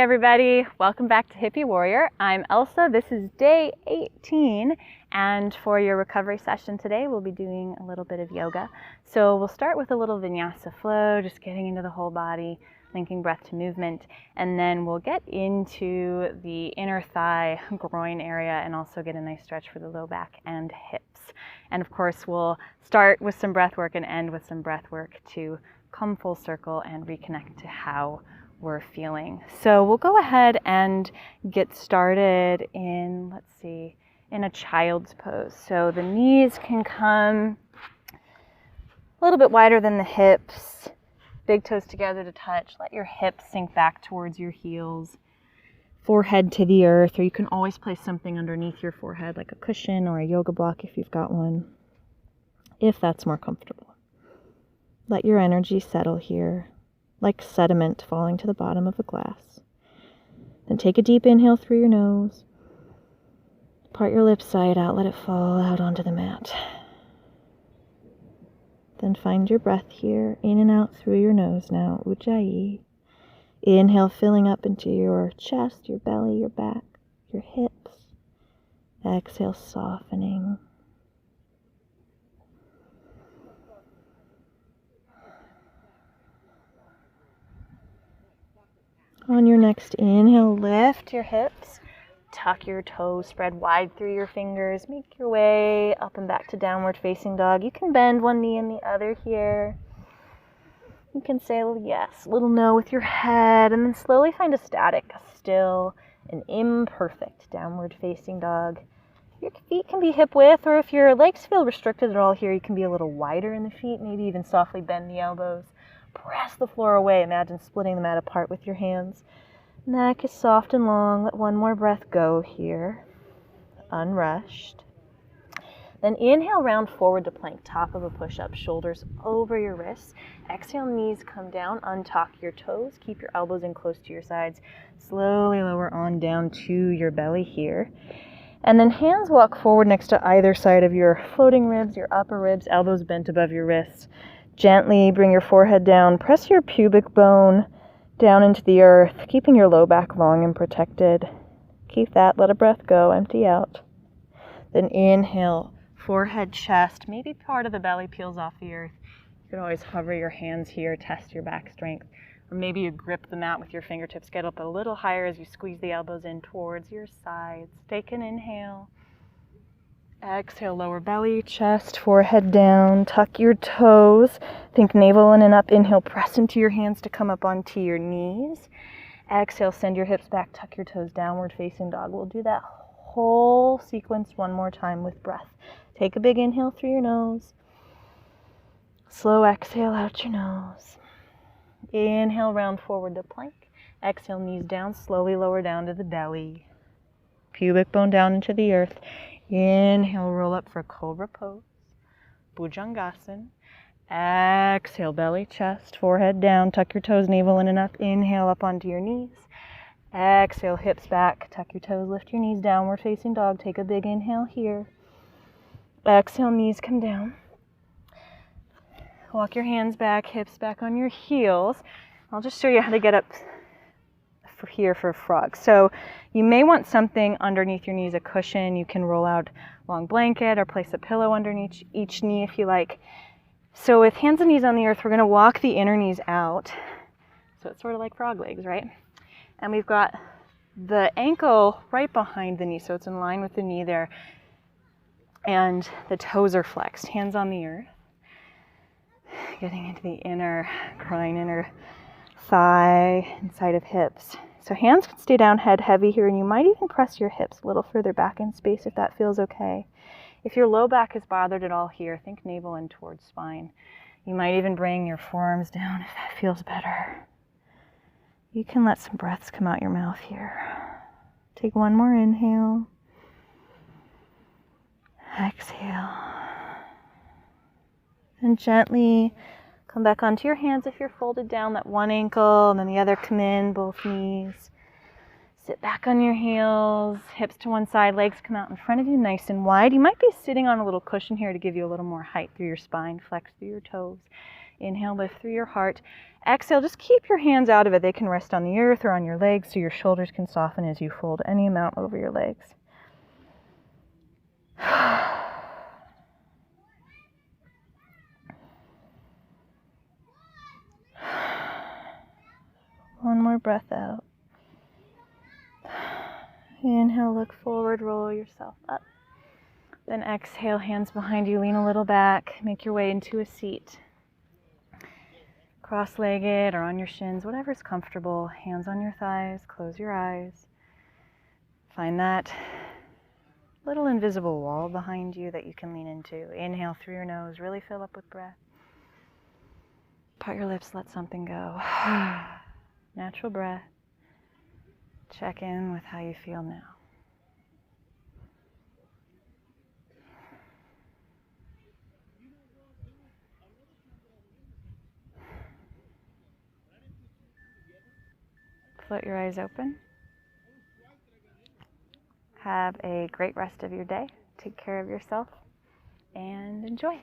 everybody, welcome back to Hippie Warrior. I'm Elsa. This is day 18, and for your recovery session today we'll be doing a little bit of yoga. So we'll start with a little vinyasa flow, just getting into the whole body, linking breath to movement, and then we'll get into the inner thigh, groin area, and also get a nice stretch for the low back and hips. And of course we'll start with some breath work and end with some breath work to come full circle and reconnect to how we're feeling. So we'll go ahead and get started in, in a child's pose. So the knees can come a little bit wider than the hips, big toes together to touch. Let your hips sink back towards your heels, forehead to the earth, or you can always place something underneath your forehead like a cushion or a yoga block if you've got one, if that's more comfortable. Let your energy settle here, like sediment falling to the bottom of a glass. Then take a deep inhale through your nose. Part your lips side out, let it fall out onto the mat. Then find your breath here, in and out through your nose now, Ujjayi. Inhale, filling up into your chest, your belly, your back, your hips. Exhale, softening. On your next inhale, lift your hips, tuck your toes, spread wide through your fingers, make your way up and back to downward facing dog. You can bend one knee and the other here. You can say a little yes, a little no with your head, and then slowly find a static, a still, an imperfect downward facing dog. Your feet can be hip width, or if your legs feel restricted at all here, you can be a little wider in the feet, maybe even softly bend the elbows. Press the floor away. Imagine splitting the mat apart with your hands. Neck is soft and long. Let one more breath go here. Unrushed. Then inhale, round forward to plank, top of a push-up, shoulders over your wrists. Exhale, knees come down, untuck your toes. Keep your elbows in close to your sides. Slowly lower on down to your belly here. And then hands walk forward next to either side of your floating ribs, your upper ribs, elbows bent above your wrists. Gently bring your forehead down. Press your pubic bone down into the earth, keeping your low back long and protected. Keep that. Let a breath go. Empty out. Then inhale, forehead, chest. Maybe part of the belly peels off the earth. You can always hover your hands here, test your back strength. Or maybe you grip the mat with your fingertips. Get up a little higher as you squeeze the elbows in towards your sides. Take an inhale. Exhale, lower belly, chest, forehead down, tuck your toes, think navel in and up. Inhale, press into your hands to come up onto your knees. Exhale, send your hips back, tuck your toes, downward facing dog. We'll do that whole sequence one more time with breath. Take a big inhale through your nose. Slow exhale out your nose. Inhale, round forward to plank. Exhale, knees down, slowly lower down to the belly. Pubic bone down into the earth. Inhale, roll up for Cobra Pose, Bhujangasana. Exhale, belly, chest, forehead down, tuck your toes, navel in and up. Inhale, up onto your knees. Exhale, hips back, tuck your toes, lift your knees, downward facing dog. Take a big inhale here. Exhale, knees come down. Walk your hands back, hips back on your heels. I'll just show you how to get up here for frog. So you may want something underneath your knees, a cushion. You can roll out a long blanket or place a pillow underneath each knee if you like. So with hands and knees on the earth, we're going to walk the inner knees out. So it's sort of like frog legs, right? And we've got the ankle right behind the knee, so it's in line with the knee there. And the toes are flexed, hands on the earth. Getting into the inner groin, inner thigh, inside of hips. So hands can stay down, head heavy here, and you might even press your hips a little further back in space if that feels okay. If your low back is bothered at all here, think navel in towards spine. You might even bring your forearms down if that feels better. You can let some breaths come out your mouth here. Take one more inhale. Exhale. And gently come back onto your hands if you're folded down, that one ankle, and then the other come in, both knees. Sit back on your heels, hips to one side, legs come out in front of you nice and wide. You might be sitting on a little cushion here to give you a little more height through your spine. Flex through your toes. Inhale, lift through your heart. Exhale, just keep your hands out of it. They can rest on the earth or on your legs so your shoulders can soften as you fold any amount over your legs. One more breath out. Inhale, look forward, roll yourself up. Then exhale, hands behind you, lean a little back, make your way into a seat. Cross-legged or on your shins, whatever's comfortable. Hands on your thighs, close your eyes. Find that little invisible wall behind you that you can lean into. Inhale through your nose, really fill up with breath. Part your lips, let something go. Natural breath. Check in with how you feel now. Float your eyes open. Have a great rest of your day. Take care of yourself and enjoy.